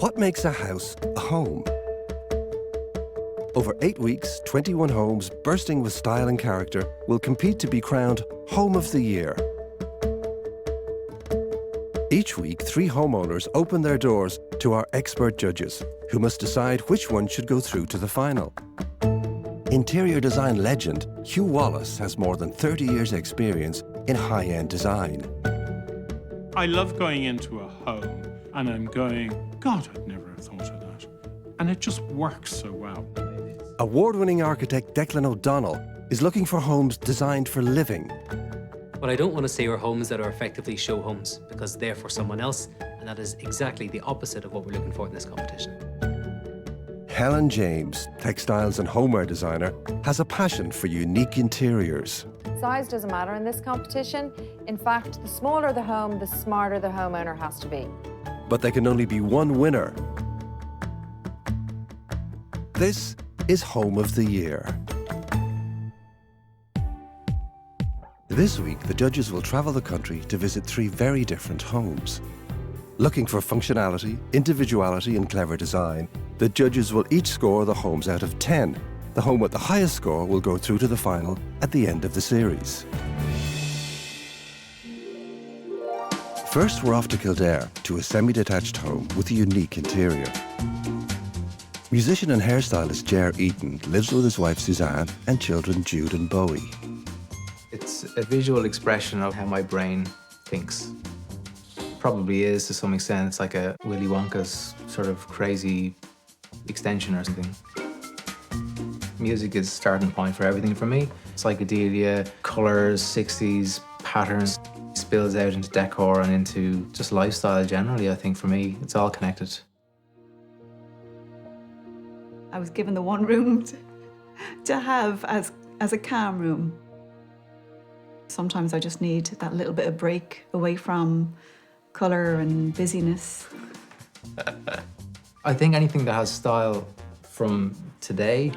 What makes a house a home? Over 8 weeks, 21 homes bursting with style and character will compete to be crowned Home of the Year. Each week, 3 homeowners open their doors to our expert judges, who must decide which one should go through to the final. Interior design legend Hugh Wallace has more than 30 years' experience in high-end design. I love going into a home and I'm going, God, I'd never have thought of that. And it just works so well. Award-winning architect Declan O'Donnell is looking for homes designed for living. What I don't want to say are homes that are effectively show homes, because they're for someone else, and that is exactly the opposite of what we're looking for in this competition. Helen James, textiles and homeware designer, has a passion for unique interiors. Size doesn't matter in this competition. In fact, the smaller the home, the smarter the homeowner has to be. But there can only be one winner. This is Home of the Year. This week, the judges will travel the country to visit 3 very different homes. Looking for functionality, individuality and clever design, the judges will each score the homes out of 10. The home with the highest score will go through to the final at the end of the series. First, we're off to Kildare, to a semi-detached home with a unique interior. Musician and hairstylist Ger Eaton lives with his wife Suzanne and children Jude and Bowie. It's a visual expression of how my brain thinks. Probably is, to some extent. It's like a Willy Wonka's sort of crazy extension or something. Music is the starting point for everything for me. Psychedelia, colours, 60s, patterns, spills out into decor and into just lifestyle generally, I think for me. It's all connected. I was given the one room to have as a calm room. Sometimes I just need that little bit of break away from colour and busyness. I think anything that has style from today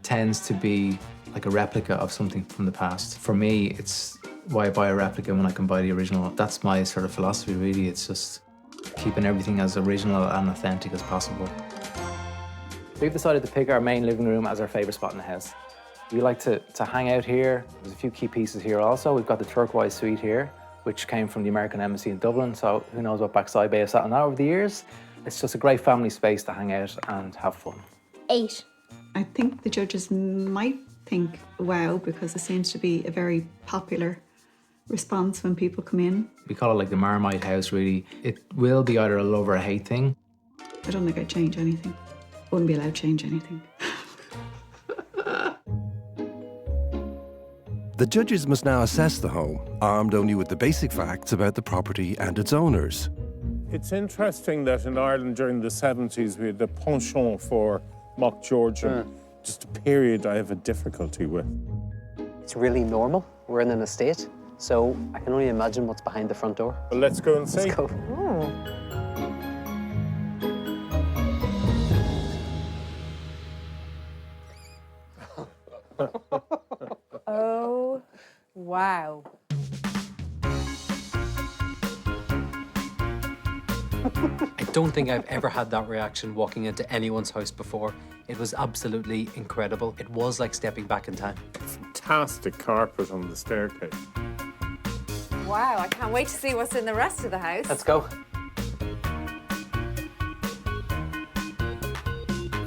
tends to be like a replica of something from the past. For me, it's why buy a replica when I can buy the original. That's my sort of philosophy, really. It's just keeping everything as original and authentic as possible. We've decided to pick our main living room as our favourite spot in the house. We like to hang out here. There's a few key pieces here also. We've got the turquoise suite here, which came from the American Embassy in Dublin, so who knows what backside bay has sat on that over the years. It's just a great family space to hang out and have fun. 8. I think the judges might think, wow, because it seems to be a very popular response when people come in. We call it like the Marmite house, really. It will be either a love or a hate thing. I don't think I'd change anything. Wouldn't be allowed to change anything. The judges must now assess the home, armed only with the basic facts about the property and its owners. It's interesting that in Ireland during the 70s we had a penchant for mock Georgian, just a period I have a difficulty with. It's really normal. We're in an estate, so I can only imagine what's behind the front door. Well, let's go and see. Let's go. Oh, wow. I don't think I've ever had that reaction walking into anyone's house before. It was absolutely incredible. It was like stepping back in time. Fantastic carpet on the staircase. Wow, I can't wait to see what's in the rest of the house. Let's go.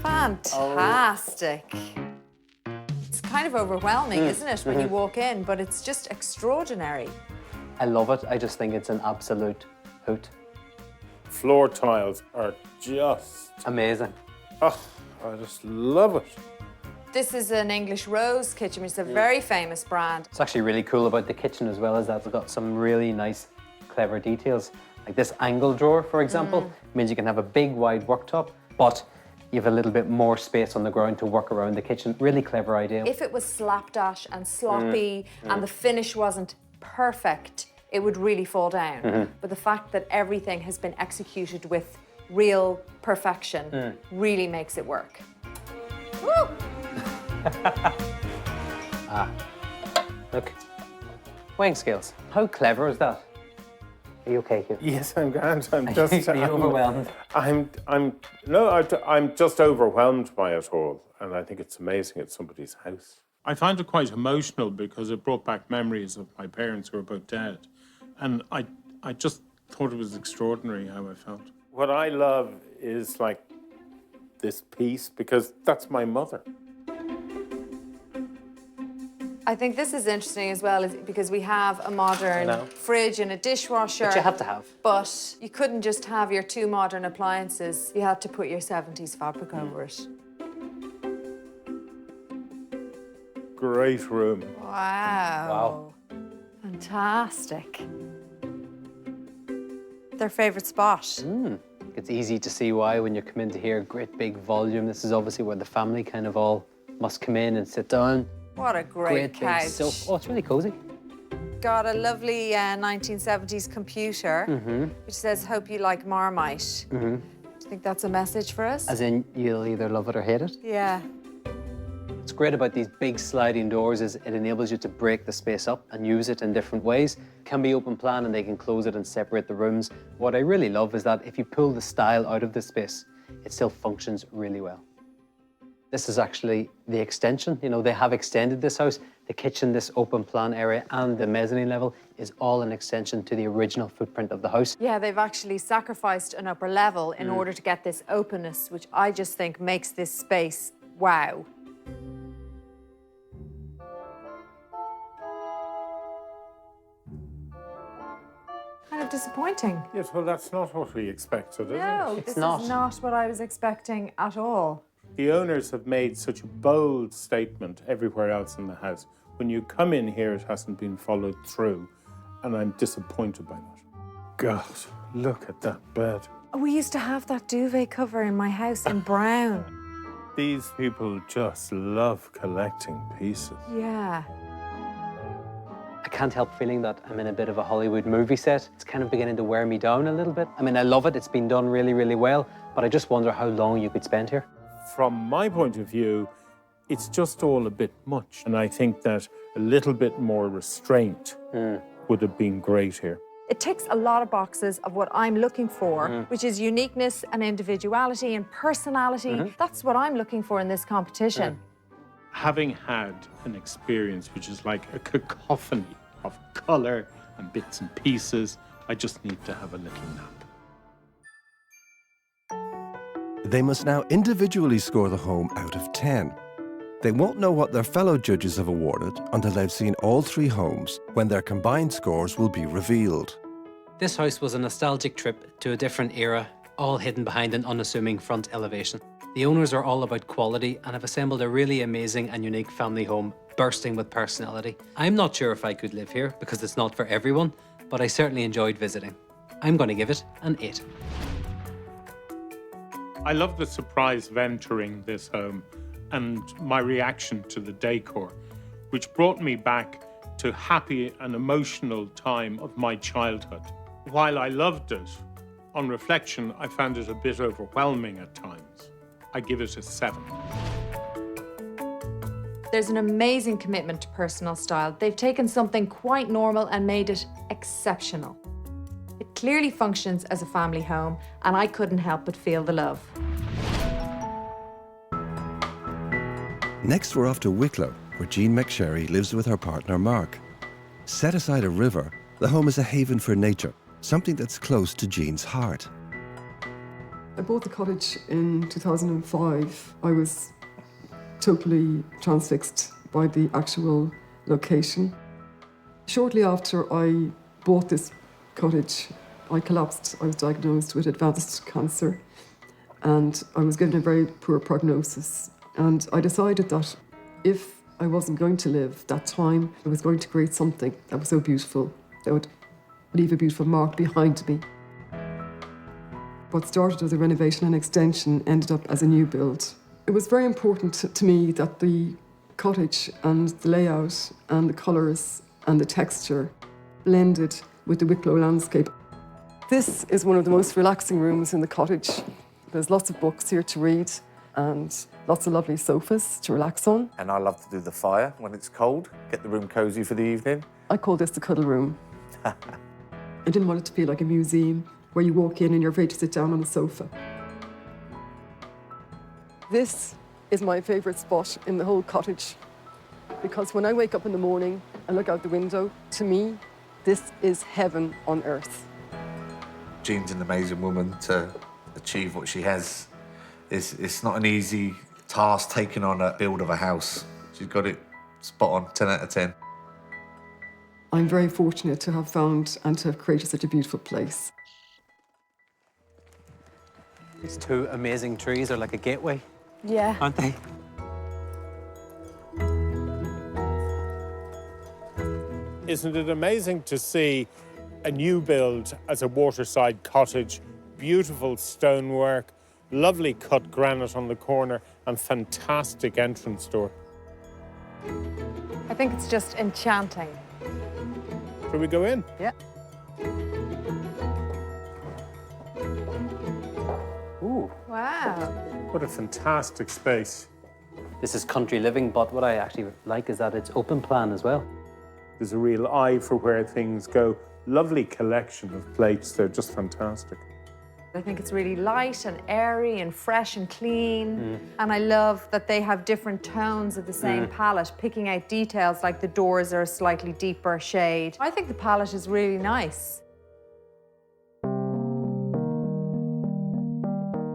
Fantastic. It's kind of overwhelming, isn't it, when you walk in, but it's just extraordinary. I love it. I just think it's an absolute hoot. Floor tiles are just... Amazing. Oh, I just love it. This is an English Rose kitchen, which is a very famous brand. It's actually really cool about the kitchen as well, is that it's got some really nice, clever details. Like this angle drawer, for example, means you can have a big, wide worktop, but you have a little bit more space on the ground to work around the kitchen. Really clever idea. If it was slapdash and sloppy and the finish wasn't perfect, it would really fall down. But the fact that everything has been executed with real perfection really makes it work. Woo! Look, weighing scales. How clever is that? Are you okay, Hugh? Yes, I'm grand. I'm just. Are you overwhelmed? I'm just overwhelmed by it all, and I think it's amazing it's somebody's house. I find it quite emotional because it brought back memories of my parents who are both dead, and I just thought it was extraordinary how I felt. What I love is like this piece because that's my mother. I think this is interesting as well, is because we have a modern fridge and a dishwasher. Which you have to have. But you couldn't just have your two modern appliances. You had to put your 70s fabric over it. Great room. Wow. Fantastic. Their favourite spot. It's easy to see why when you come into here, great big volume. This is obviously where the family kind of all must come in and sit down. What a great couch. Big sofa. Oh, it's really cozy. Got a lovely 1970s computer, which says, "Hope you like Marmite." Do you think that's a message for us? As in, you'll either love it or hate it. Yeah. What's great about these big sliding doors is it enables you to break the space up and use it in different ways. It can be open plan and they can close it and separate the rooms. What I really love is that if you pull the style out of this space, it still functions really well. This is actually the extension. You know, they have extended this house. The kitchen, this open plan area, and the mezzanine level is all an extension to the original footprint of the house. Yeah, they've actually sacrificed an upper level in order to get this openness, which I just think makes this space wow. Kind of disappointing. Yes, well, that's not what we expected, is No, it? this is not what I was expecting at all. The owners have made such a bold statement everywhere else in the house. When you come in here, it hasn't been followed through, and I'm disappointed by that. God, look at that bed. We used to have that duvet cover in my house in brown. These people just love collecting pieces. Yeah. I can't help feeling that I'm in a bit of a Hollywood movie set. It's kind of beginning to wear me down a little bit. I mean, I love it. It's been done really, really well, but I just wonder how long you could spend here. From my point of view, it's just all a bit much. And I think that a little bit more restraint would have been great here. It ticks a lot of boxes of what I'm looking for, which is uniqueness and individuality and personality. That's what I'm looking for in this competition. Having had an experience which is like a cacophony of colour and bits and pieces, I just need to have a little nap. They must now individually score the home out of 10. They won't know what their fellow judges have awarded until they've seen all 3 homes, when their combined scores will be revealed. This house was a nostalgic trip to a different era, all hidden behind an unassuming front elevation. The owners are all about quality and have assembled a really amazing and unique family home, bursting with personality. I'm not sure if I could live here because it's not for everyone, but I certainly enjoyed visiting. I'm going to give it an 8. I love the surprise of entering this home and my reaction to the decor, which brought me back to happy and emotional time of my childhood. While I loved it, on reflection, I found it a bit overwhelming at times. I give it a 7. There's an amazing commitment to personal style. They've taken something quite normal and made it exceptional. It clearly functions as a family home, and I couldn't help but feel the love. Next, we're off to Wicklow, where Jean McSherry lives with her partner Mark. Set aside a river, the home is a haven for nature, something that's close to Jean's heart. I bought the cottage in 2005. I was totally transfixed by the actual location. Shortly after I bought this cottage, I collapsed. I was diagnosed with advanced cancer and I was given a very poor prognosis. And I decided that if I wasn't going to live that time, I was going to create something that was so beautiful, that would leave a beautiful mark behind me. What started as a renovation and extension ended up as a new build. It was very important to me that the cottage and the layout and the colours and the texture blended with the Wicklow landscape. This is one of the most relaxing rooms in the cottage. There's lots of books here to read and lots of lovely sofas to relax on. And I love to do the fire when it's cold, get the room cosy for the evening. I call this the cuddle room. I didn't want it to feel like a museum where you walk in and you're afraid to sit down on the sofa. This is my favourite spot in the whole cottage, because when I wake up in the morning and look out the window, to me, this is heaven on earth. Jean's an amazing woman to achieve what she has. It's not an easy task taking on a build of a house. She's got it spot on, 10 out of 10. I'm very fortunate to have found and to have created such a beautiful place. These two amazing trees are like a gateway, Yeah. aren't they? Isn't it amazing to see a new build as a waterside cottage, beautiful stonework, lovely cut granite on the corner, and fantastic entrance door? I think it's just enchanting. Shall we go in? Yeah. Ooh, Wow. What a fantastic space. this is country living, but what I actually like is that it's open plan as well. There's a real eye for where things go. Lovely collection of plates. They're just fantastic. I think it's really light and airy and fresh and clean. And I love that they have different tones of the same palette, picking out details like the doors are a slightly deeper shade. I think the palette is really nice.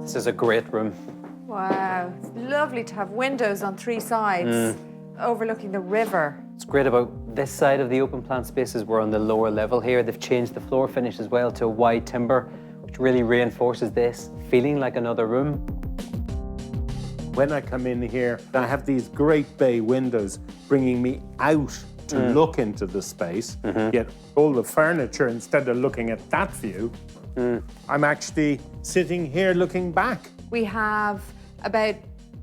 This is a great room. Wow, it's lovely to have windows on three sides overlooking the river. What's great about this side of the open plan space is we're on the lower level here. They've changed the floor finish as well to wide timber, which really reinforces this feeling like another room. When I come in here, I have these great bay windows bringing me out to look into the space. Yet all the furniture, instead of looking at that view, I'm actually sitting here looking back. We have about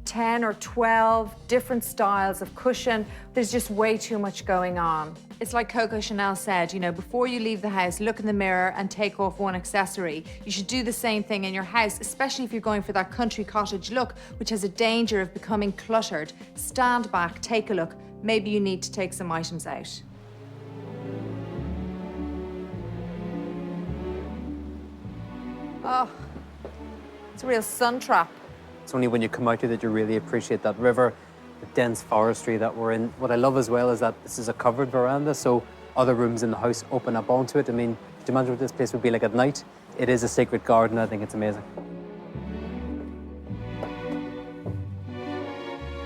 10 or 12 different styles of cushion. There's just way too much going on. It's like Coco Chanel said, you know, before you leave the house, look in the mirror and take off one accessory. You should do the same thing in your house, especially if you're going for that country cottage look, which has a danger of becoming cluttered. Stand back, take a look. Maybe you need to take some items out. Oh, it's a real sun trap. It's only when you come out here that you really appreciate that river, the dense forestry that we're in. What I love as well is that this is a covered veranda, so other rooms in the house open up onto it. I mean, do you imagine what this place would be like at night? It is a sacred garden. I think it's amazing.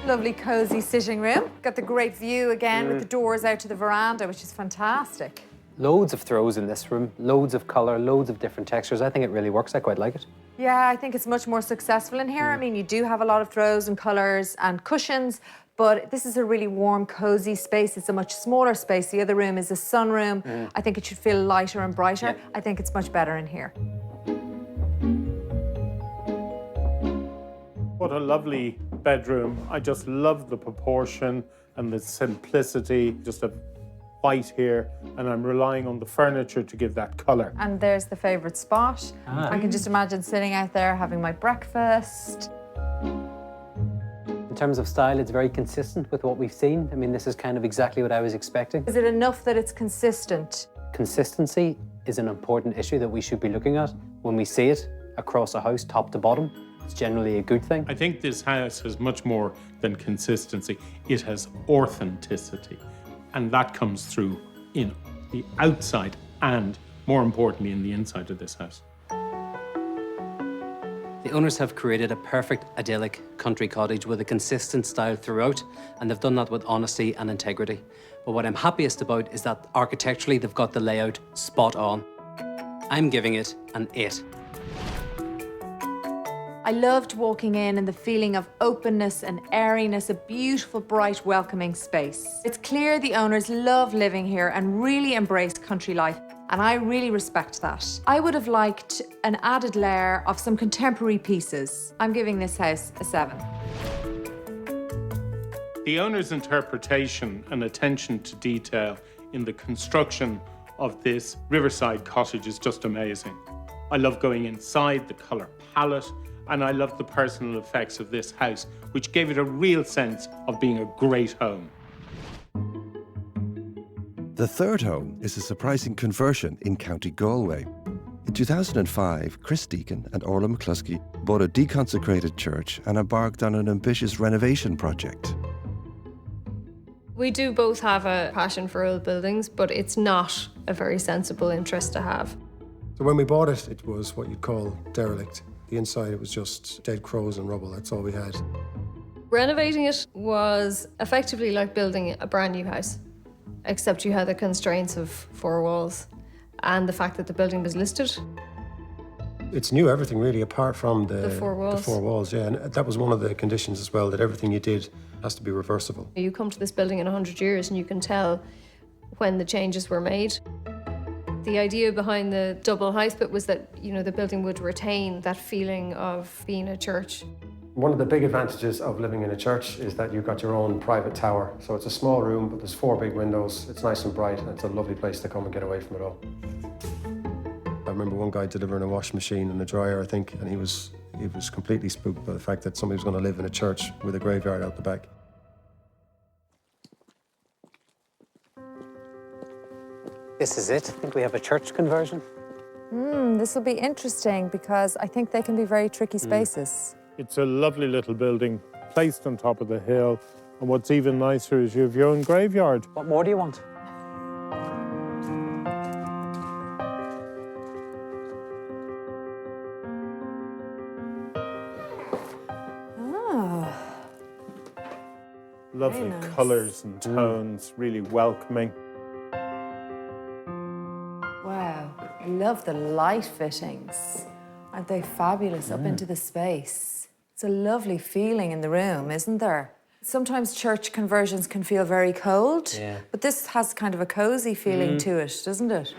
Lovely, cozy sitting room. Got the great view again with the doors out to the veranda, which is fantastic. Loads of throws in this room, loads of colour, loads of different textures. I think it really works. I quite like it. Yeah, I think it's much more successful in here. I mean, you do have a lot of throws and colours and cushions, but this is a really warm, cozy space. It's a much smaller space. The other room is a sunroom. I think it should feel lighter and brighter. Yeah. I think it's much better in here. What a lovely bedroom. I just love the proportion and the simplicity. Just a white here, and I'm relying on the furniture to give that colour. And there's the favourite spot. I can just imagine sitting out there having my breakfast. In terms of style, it's very consistent with what we've seen. I mean, this is kind of exactly what I was expecting. Is it enough that it's consistent? Consistency is an important issue that we should be looking at. When we see it across a house, top to bottom, it's generally a good thing. I think this house has much more than consistency. It has authenticity. And that comes through in the outside and, more importantly, in the inside of this house. The owners have created a perfect, idyllic country cottage with a consistent style throughout, and they've done that with honesty and integrity. But what I'm happiest about is that architecturally they've got the layout spot on. I'm giving it an 8. I loved walking in and the feeling of openness and airiness, a beautiful, bright, welcoming space. It's clear the owners love living here and really embrace country life, and I really respect that. I would have liked an added layer of some contemporary pieces. I'm giving this house a 7. The owner's interpretation and attention to detail in the construction of this riverside cottage is just amazing. I love going inside, the colour palette, and I love the personal effects of this house, which gave it a real sense of being a great home. The third home is a surprising conversion in County Galway. In 2005, Chris Deacon and Orla McCluskey bought a deconsecrated church and embarked on an ambitious renovation project. We do both have a passion for old buildings, but it's not a very sensible interest to have. So when we bought it, it was what you'd call derelict. The inside, it was just dead crows and rubble. That's all we had. Renovating it was effectively like building a brand new house, except you had the constraints of 4 walls and the fact that the building was listed. It's new everything really, apart from The 4 walls. The 4 walls, yeah. And that was one of the conditions as well, that everything you did has to be reversible. You come to this building in 100 years and you can tell when the changes were made. The idea behind the double high spit was that, you know, the building would retain that feeling of being a church. One of the big advantages of living in a church is that you've got your own private tower. So it's a small room, but there's 4 big windows. It's nice and bright, and it's a lovely place to come and get away from it all. I remember one guy delivering a washing machine and a dryer, I think, and he was completely spooked by the fact that somebody was going to live in a church with a graveyard out the back. This is it. I think we have a church conversion. This will be interesting because I think they can be very tricky spaces. It's a lovely little building placed on top of the hill. And what's even nicer is you have your own graveyard. What more do you want? Lovely nice. colours and tones, really welcoming. Wow, I love the light fittings. Aren't they fabulous up into the space? It's a lovely feeling in the room, isn't there? Sometimes church conversions can feel very cold, but this has kind of a cosy feeling to it, doesn't it?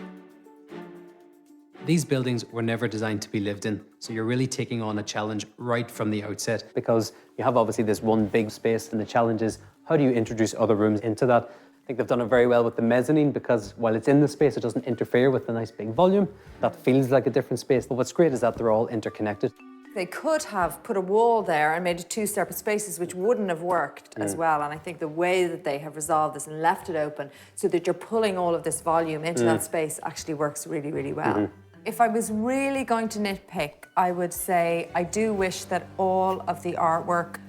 These buildings were never designed to be lived in, so you're really taking on a challenge right from the outset. Because you have obviously this one big space, and the challenge is how do you introduce other rooms into that? I think they've done it very well with the mezzanine because while it's in the space, it doesn't interfere with the nice big volume. That feels like a different space. But what's great is that they're all interconnected. They could have put a wall there and made it 2 separate spaces, which wouldn't have worked as well. And I think the way that they have resolved this and left it open so that you're pulling all of this volume into that space actually works really, really well. If I was really going to nitpick, I would say I do wish that all of the artwork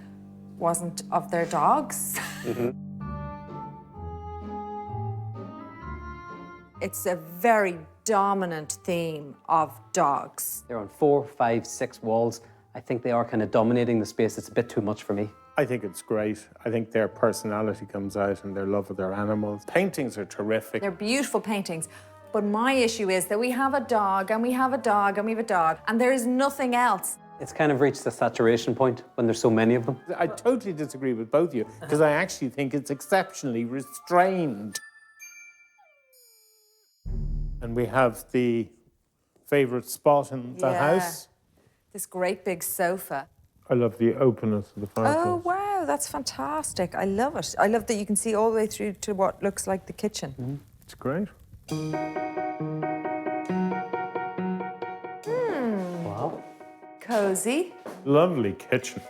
wasn't of their dogs. It's a very dominant theme of dogs. They're on 4, 5, 6 walls. I think they are kind of dominating the space. It's a bit too much for me. I think it's great. I think their personality comes out and their love of their animals. Paintings are terrific. They're beautiful paintings. But my issue is that we have a dog and we have a dog and we have a dog and there is nothing else. It's kind of reached the saturation point when there's so many of them. I totally disagree with both of you because I actually think it's exceptionally restrained. And we have the favourite spot in the house. This great big sofa. I love the openness of the fireplace. Oh, wow, that's fantastic. I love it. I love that you can see all the way through to what looks like the kitchen. It's great. Wow. Cozy. Lovely kitchen.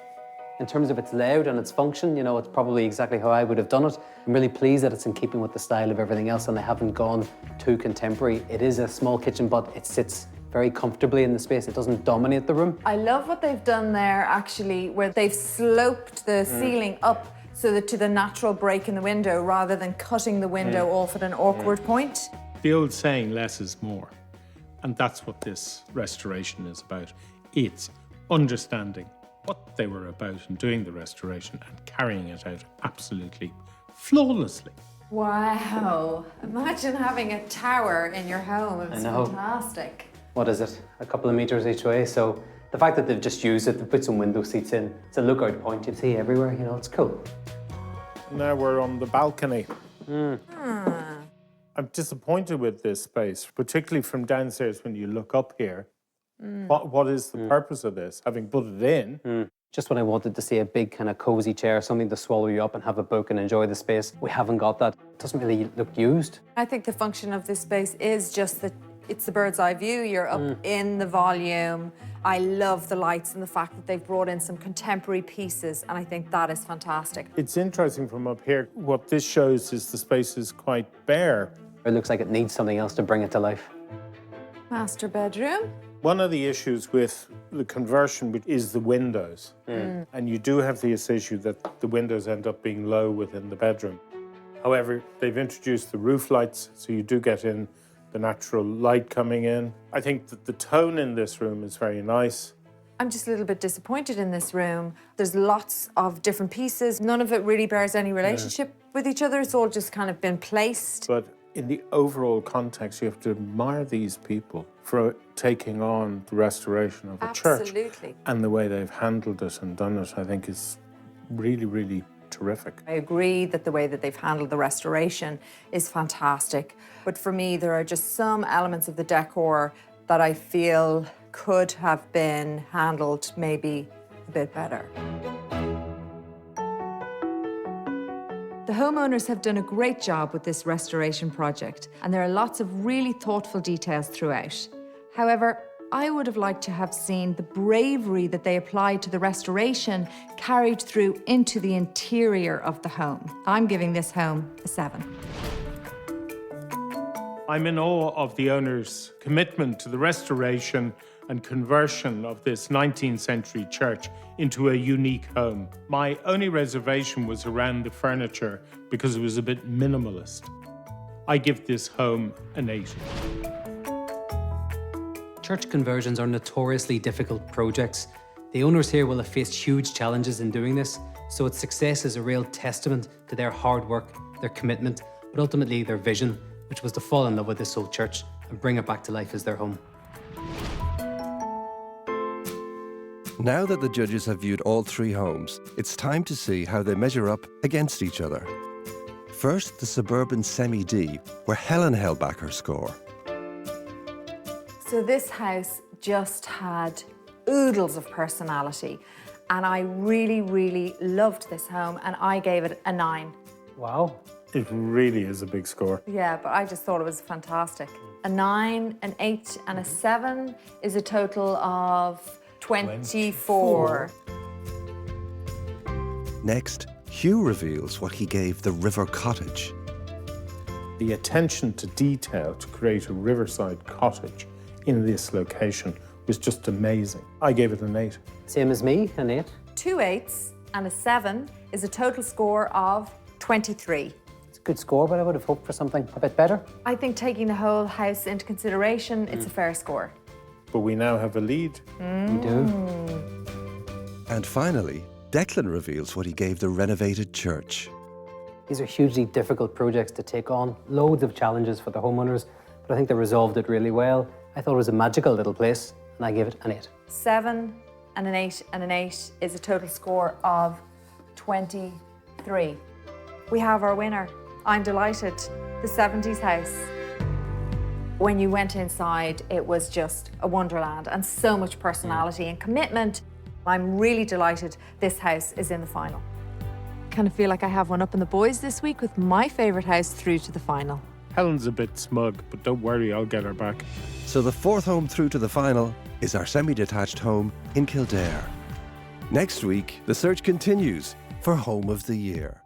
In terms of its layout and its function, you know, it's probably exactly how I would have done it. I'm really pleased that it's in keeping with the style of everything else and they haven't gone too contemporary. It is a small kitchen, but it sits very comfortably in the space. It doesn't dominate the room. I love what they've done there, actually, where they've sloped the ceiling up so that to the natural break in the window rather than cutting the window off at an awkward point. The old saying, less is more. And that's what this restoration is about. It's understanding what they were about in doing the restoration and carrying it out absolutely flawlessly. Wow. Imagine having a tower in your home. It's I know. fantastic. What is it? A couple of meters each way. So the fact that they've just used it, they've put some window seats in, it's a lookout point you see everywhere, you know, it's cool. Now we're on the balcony. I'm disappointed with this space, particularly from downstairs when you look up here. What is the purpose of this, having put it in? Just when I wanted to see a big kind of cozy chair, something to swallow you up and have a book and enjoy the space, we haven't got that. It doesn't really look used. I think the function of this space is just that it's the bird's eye view. You're up in the volume. I love the lights and the fact that they've brought in some contemporary pieces, and I think that is fantastic. It's interesting from up here. What this shows is the space is quite bare. It looks like it needs something else to bring it to life. Master bedroom. One of the issues with the conversion is the windows. And you do have this issue that the windows end up being low within the bedroom. However, they've introduced the roof lights, so you do get in the natural light coming in. I think that the tone in this room is very nice. I'm just a little bit disappointed in this room. There's lots of different pieces. None of it really bears any relationship with each other. It's all just kind of been placed. But in the overall context, you have to admire these people for taking on the restoration of a church. Absolutely. And the way they've handled it and done it, I think, is really, really terrific. I agree that the way that they've handled the restoration is fantastic. But for me, there are just some elements of the decor that I feel could have been handled maybe a bit better. The homeowners have done a great job with this restoration project, and there are lots of really thoughtful details throughout. However, I would have liked to have seen the bravery that they applied to the restoration carried through into the interior of the home. I'm giving this home a 7. I'm in awe of the owners' commitment to the restoration and conversion of this 19th century church into a unique home. My only reservation was around the furniture because it was a bit minimalist. I give this home an 8. Church conversions are notoriously difficult projects. The owners here will have faced huge challenges in doing this, so its success is a real testament to their hard work, their commitment, but ultimately their vision, which was to fall in love with this old church and bring it back to life as their home. Now that the judges have viewed all 3 homes, it's time to see how they measure up against each other. First, the suburban semi-D, where Helen held back her score. So this house just had oodles of personality, and I really, really loved this home, and I gave it a 9. Wow. It really is a big score. Yeah, but I just thought it was fantastic. A 9, an 8, and a 7 is a total of 24. Next, Hugh reveals what he gave the river cottage. The attention to detail to create a riverside cottage in this location was just amazing. I gave it an 8. Same as me, an 8. 2 8s and a 7 is a total score of 23. It's a good score, but I would have hoped for something a bit better. I think taking the whole house into consideration, it's a fair score. But we now have a lead. We do. And finally, Declan reveals what he gave the renovated church. These are hugely difficult projects to take on, loads of challenges for the homeowners, but I think they resolved it really well. I thought it was a magical little place, and I gave it an 8. 7 and an 8 and an 8 is a total score of 23. We have our winner. I'm delighted. The 70s house. When you went inside, it was just a wonderland and so much personality and commitment. I'm really delighted this house is in the final. Kind of feel like I have one up in the boys this week with my favourite house through to the final. Helen's a bit smug, but don't worry, I'll get her back. So the 4th home through to the final is our semi-detached home in Kildare. Next week, the search continues for Home of the Year.